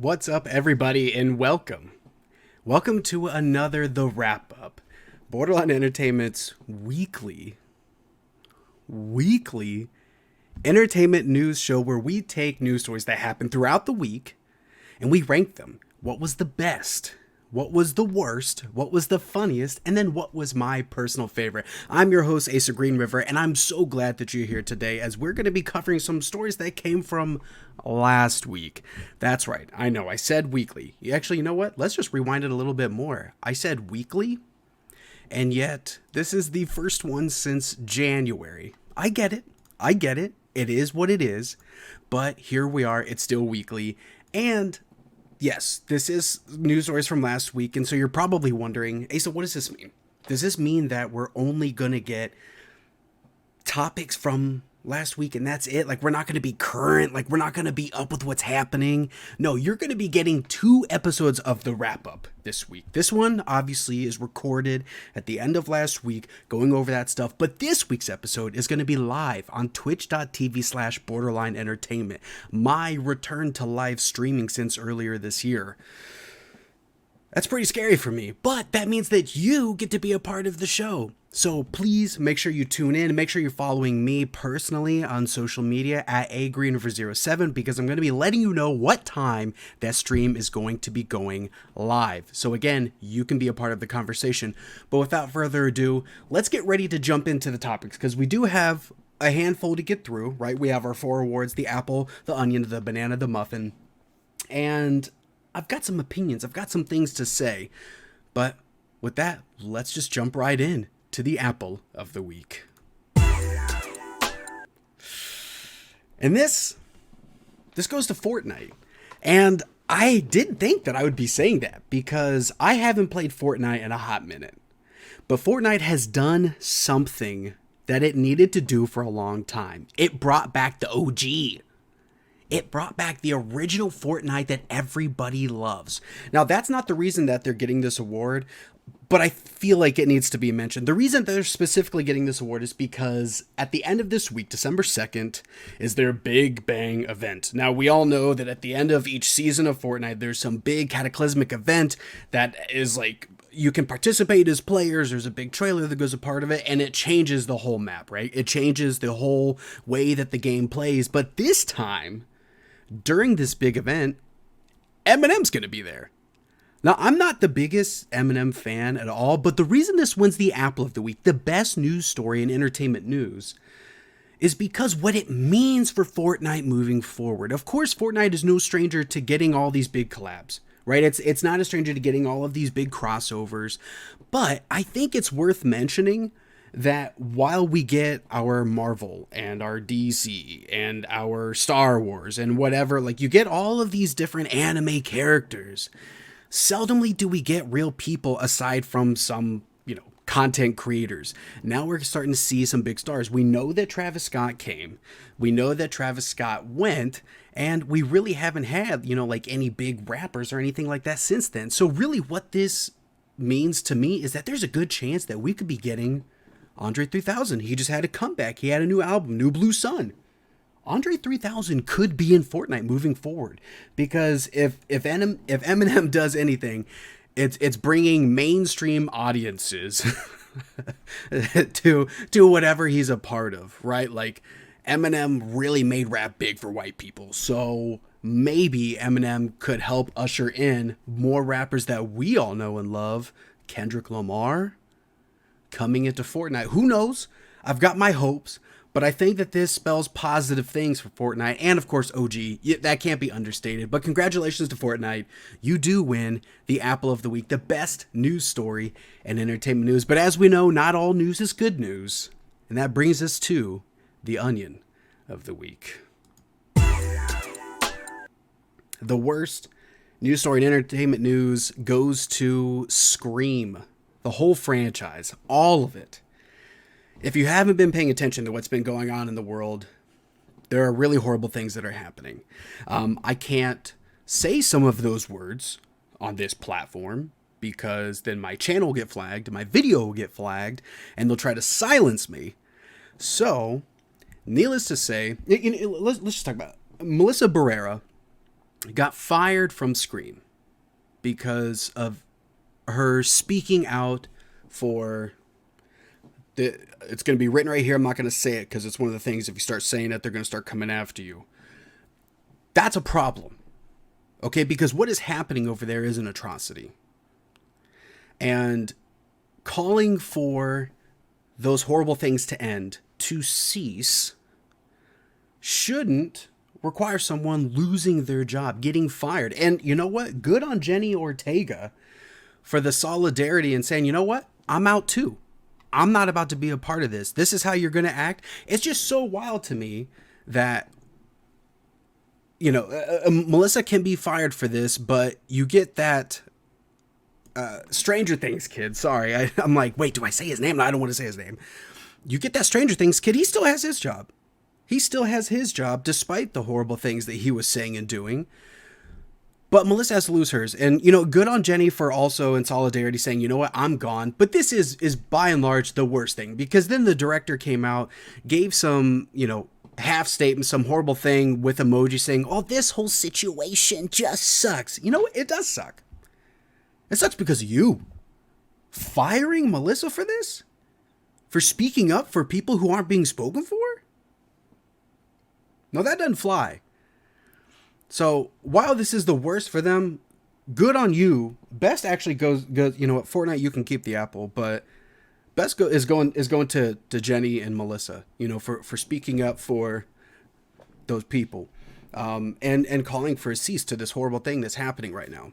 What's up, everybody, and welcome. Welcome to another The Wrap Up, Borderline Entertainment's weekly entertainment news show where we take news stories that happen throughout the week and we rank them. What was the best? What was the worst? What was the funniest? And then what was my personal favorite? I'm your host, Asa Green River, and I'm so glad that you're here today as we're going to be covering some stories that came from last week. That's right. I know. I said weekly. Actually, you know what? Let's just rewind it a little bit more. I said weekly, and yet this is the first one since January. I get it. It is what it is. But here we are. It's still weekly. And yes, this is news stories from last week, and so you're probably wondering, Asa, what does this mean? Does this mean that we're only going to get topics from last week and that's it? Like, we're not going to be current? Like, we're not going to be up with what's happening? No, you're going to be getting 2 episodes of the wrap-up this week. This one, obviously, is recorded at the end of last week, going over that stuff, but this week's episode is going to be live on twitch.tv/borderline entertainment, my return to live streaming since earlier this year. That's pretty scary for me, but that means that you get to be a part of the show. So please make sure you tune in. Make sure you're following me personally on social media at agreenriver07 because I'm going to be letting you know what time that stream is going to be going live. So again, you can be a part of the conversation. But without further ado, let's get ready to jump into the topics because we do have a handful to get through, right? We have our 4 awards: the apple, the onion, the banana, the muffin. And I've got some opinions. I've got some things to say. But with that, let's just jump right in to the apple of the week. And this goes to Fortnite. And I didn't think that I would be saying that because I haven't played Fortnite in a hot minute. But Fortnite has done something that it needed to do for a long time. It brought back the OG. It brought back the original Fortnite that everybody loves. Now, that's not the reason that they're getting this award, but I feel like it needs to be mentioned. The reason they're specifically getting this award is because at the end of this week, December 2nd, is their Big Bang event. Now, we all know that at the end of each season of Fortnite, there's some big cataclysmic event that is like, you can participate as players, there's a big trailer that goes a part of it, and it changes the whole map, right? It changes the whole way that the game plays. But this time, during this big event, Eminem's going to be there. Now, I'm not the biggest Eminem fan at all, but the reason this wins the Apple of the Week, the best news story in entertainment news, is because what it means for Fortnite moving forward. Of course, Fortnite is no stranger to getting all these big collabs, right? It's not a stranger to getting all of these big crossovers, but I think it's worth mentioning that while we get our Marvel and our DC and our Star Wars and whatever, like, you get all of these different anime characters, seldomly do we get real people aside from some, content creators. Now we're starting to see some big stars. We know that Travis Scott came. We know that Travis Scott went, and we really haven't had, like any big rappers or anything like that since then. So really what this means to me is that there's a good chance that we could be getting Andre 3000. He just had a comeback. He had a new album, New Blue Sun. Andre 3000 could be in Fortnite moving forward because if Eminem does anything, it's bringing mainstream audiences to whatever he's a part of, right? Like, Eminem really made rap big for white people. So maybe Eminem could help usher in more rappers that we all know and love. Kendrick Lamar coming into Fortnite. Who knows? I've got my hopes, but I think that this spells positive things for Fortnite and, of course, OG. That can't be understated, but congratulations to Fortnite. You do win the Apple of the Week, the best news story and entertainment news. But as we know, not all news is good news, and that brings us to the Onion of the Week. The worst news story and entertainment news goes to Scream. The whole franchise, all of it. If you haven't been paying attention to what's been going on in the world, there are really horrible things that are happening. I can't say some of those words on this platform because then my channel will get flagged, my video will get flagged, and they'll try to silence me. So, needless to say, let's just talk about it. Melissa Barrera got fired from Scream because of her speaking out for it's going to be written right here. I'm not going to say it because it's one of the things, if you start saying it, they're going to start coming after you. That's a problem. Okay, because what is happening over there is an atrocity. And calling for those horrible things to end, to cease, shouldn't require someone losing their job, getting fired. And you know what? Good on Jenny Ortega for the solidarity and saying, you know what? I'm out too. I'm not about to be a part of this. This is how you're going to act. It's just so wild to me that, you know, Melissa can be fired for this, but you get that Stranger Things kid. Sorry, I'm like, wait, do I say his name? No, I don't want to say his name. You get that Stranger Things kid. He still has his job. He still has his job despite the horrible things that he was saying and doing. But Melissa has to lose hers. And, you know, good on Jenny for also in solidarity saying, you know what, I'm gone. But this is by and large the worst thing, because then the director came out, gave some, you know, half statement, some horrible thing with emoji saying, oh, this whole situation just sucks. You know, it does suck. It sucks because of you. Firing Melissa for this? For speaking up for people who aren't being spoken for? No, that doesn't fly. So while this is the worst for them, good on you. Best actually goes, you know what, Fortnite, you can keep the apple, but best is going to Jenny and Melissa, you know, for speaking up for those people, and calling for a cease to this horrible thing that's happening right now.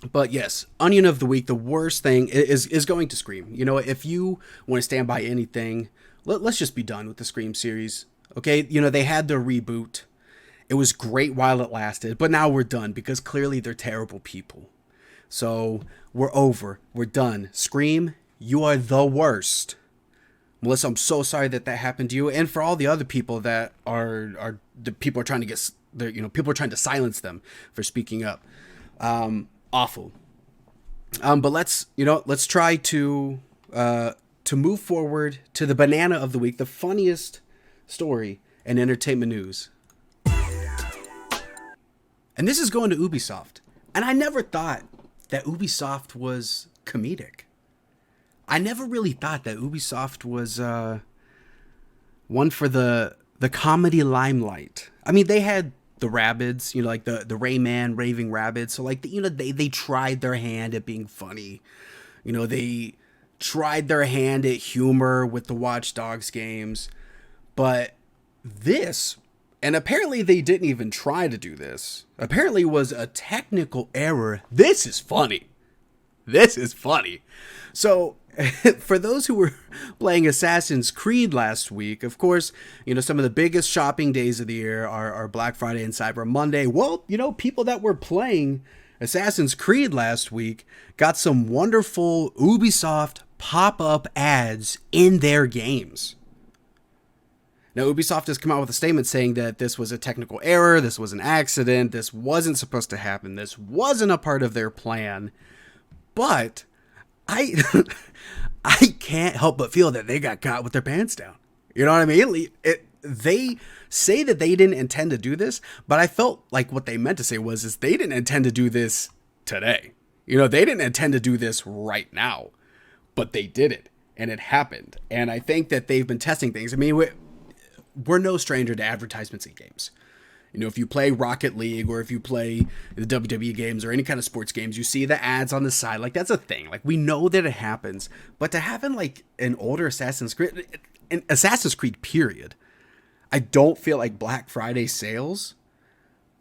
But yes, Onion of the Week, the worst thing is going to Scream. You know, if you want to stand by anything, let's just be done with the Scream series. Okay, you know, they had their reboot. It was great while it lasted, but now we're done because clearly they're terrible people. So we're over. We're done. Scream, you are the worst. Melissa, I'm so sorry that happened to you, and for all the other people that are the people are trying to get, you know, people are trying to silence them for speaking up. Awful. But let's try to move forward to the banana of the week, the funniest story in entertainment news. And this is going to Ubisoft. And I never thought that Ubisoft was comedic. I never really thought that Ubisoft was one for the comedy limelight. I mean, they had the Rabbids, you know, like the Rayman Raving Rabbids. So like, you know, they tried their hand at being funny. You know, they tried their hand at humor with the Watch Dogs games. But this, and apparently they didn't even try to do this, apparently was a technical error. This is funny. This is funny. So for those who were playing Assassin's Creed last week, of course, you know, some of the biggest shopping days of the year are Black Friday and Cyber Monday. Well, you know, people that were playing Assassin's Creed last week got some wonderful Ubisoft pop-up ads in their games. Now, Ubisoft has come out with a statement saying that this was a technical error, this was an accident, this wasn't supposed to happen, this wasn't a part of their plan. But I can't help but feel that they got caught with their pants down. You know what I mean? They say that they didn't intend to do this, but I felt like what they meant to say is they didn't intend to do this today. You know, they didn't intend to do this right now, but they did it, and it happened. And I think that they've been testing things. I mean, we're no stranger to advertisements in games. You know, if you play Rocket League or if you play the WWE games or any kind of sports games, you see the ads on the side. Like, that's a thing. Like, we know that it happens. But to have in, like, an older Assassin's Creed, period, I don't feel like Black Friday sales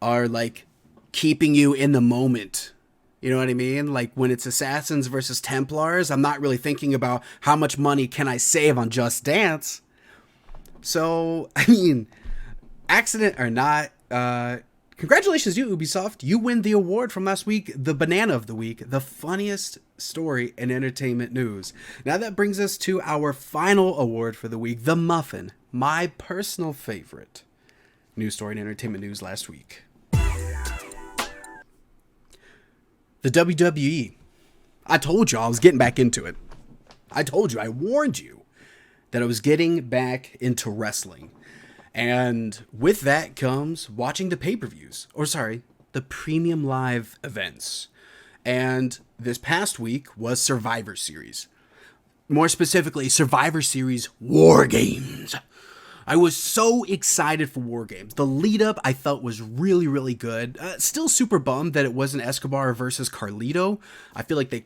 are, like, keeping you in the moment. You know what I mean? Like, when it's Assassins versus Templars, I'm not really thinking about how much money can I save on Just Dance. So, I mean, accident or not, congratulations to you, Ubisoft. You win the award from last week, the banana of the week, the funniest story in entertainment news. Now that brings us to our final award for the week, the muffin, my personal favorite news story in entertainment news last week. The WWE. I told you I was getting back into it. I warned you that I was getting back into wrestling. And with that comes watching the pay-per-views. Or sorry, the premium live events. And this past week was Survivor Series. More specifically, Survivor Series War Games. I was so excited for War Games. The lead up I felt was really, really good. Still super bummed that it wasn't Escobar versus Carlito. I feel like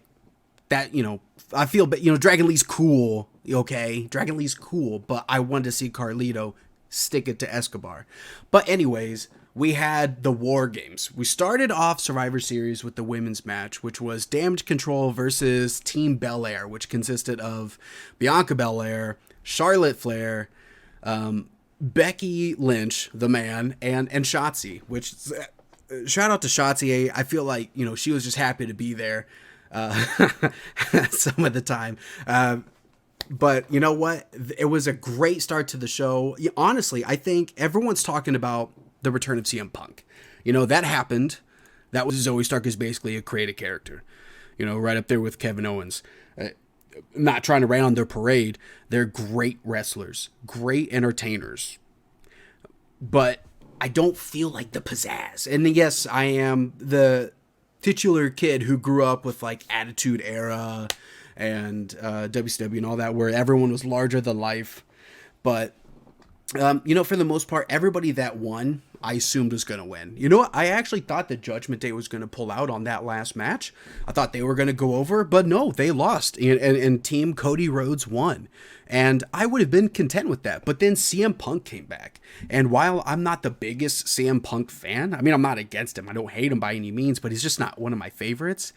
Dragon Lee's cool, okay? Dragon Lee's cool, but I wanted to see Carlito stick it to Escobar. But anyways, we had the War Games. We started off Survivor Series with the women's match, which was Damage Control versus Team Belair, which consisted of Bianca Belair, Charlotte Flair, Becky Lynch, the man, and Shotzi, which, shout out to Shotzi. I feel like, she was just happy to be there some of the time. But you know what? It was a great start to the show. Honestly, I think everyone's talking about the return of CM Punk. That happened. That was Zoe Stark is basically a creative character. Right up there with Kevin Owens. Not trying to rain on their parade. They're great wrestlers, great entertainers. But I don't feel like the pizzazz. And yes, I am the titular kid who grew up with like Attitude Era and WCW and all that, where everyone was larger than life. But for the most part, everybody that won, I assumed was going to win. You know what? I actually thought that Judgment Day was going to pull out on that last match. I thought they were going to go over, but no, they lost. And Team Cody Rhodes won. And I would have been content with that. But then CM Punk came back. And while I'm not the biggest CM Punk fan, I mean, I'm not against him. I don't hate him by any means, but he's just not one of my favorites.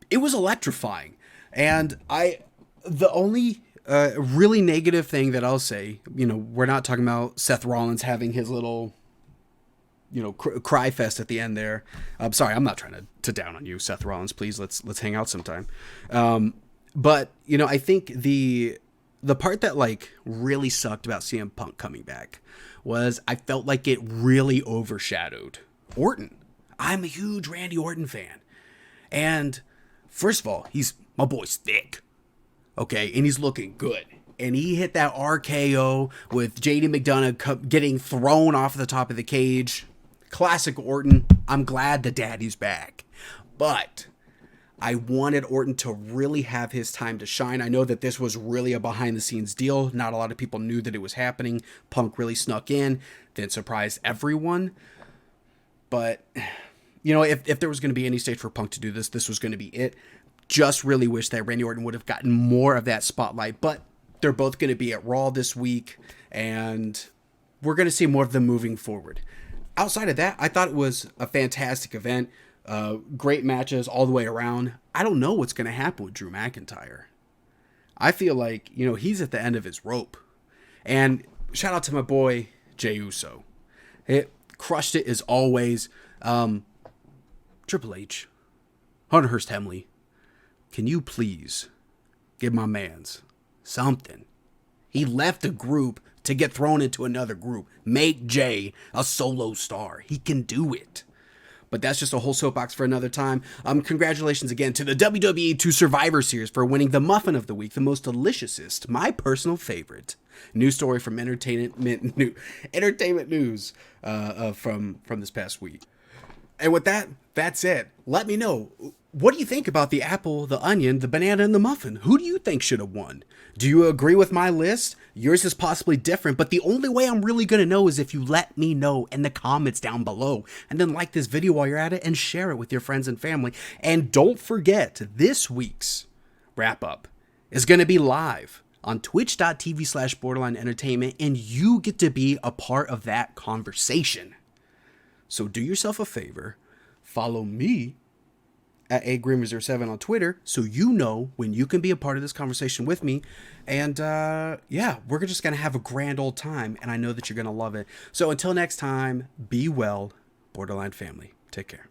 It was electrifying. And the only really negative thing that I'll say, we're not talking about Seth Rollins having his little, cry fest at the end there. I'm sorry, I'm not trying to down on you, Seth Rollins. Please, let's hang out sometime. But I think the part that like really sucked about CM Punk coming back was I felt like it really overshadowed Orton. I'm a huge Randy Orton fan, and first of all, my boy's thick. Okay, and he's looking good. And he hit that RKO with JD McDonough getting thrown off the top of the cage. Classic Orton. I'm glad the daddy's back. But I wanted Orton to really have his time to shine. I know that this was really a behind-the-scenes deal. Not a lot of people knew that it was happening. Punk really snuck in, then surprised everyone. But, if there was going to be any stage for Punk to do this, this was going to be it. Just really wish that Randy Orton would have gotten more of that spotlight. But they're both going to be at Raw this week, and we're going to see more of them moving forward. Outside of that, I thought it was a fantastic event. Great matches all the way around. I don't know what's going to happen with Drew McIntyre. I feel like, he's at the end of his rope. And shout out to my boy, Jey Uso. It crushed it as always. Triple H, Hunter Hearst Helmsley, can you please give my mans something? He left the group to get thrown into another group. Make Jay a solo star. He can do it. But that's just a whole soapbox for another time. Congratulations again to the WWE 2 Survivor Series for winning the Muffin of the Week, the most deliciousest, my personal favorite. New story from Entertainment News from this past week. And with that, that's it. Let me know. What do you think about the apple, the onion, the banana, and the muffin? Who do you think should have won? Do you agree with my list? Yours is possibly different, but the only way I'm really going to know is if you let me know in the comments down below. And then like this video while you're at it and share it with your friends and family. And don't forget, this week's wrap-up is going to be live on twitch.tv/Borderline Entertainment, and you get to be a part of that conversation. So do yourself a favor, follow me at agrimmer07 on Twitter, so you know when you can be a part of this conversation with me. And we're just gonna have a grand old time, and I know that you're gonna love it. So until next time, be well, Borderline family. Take care.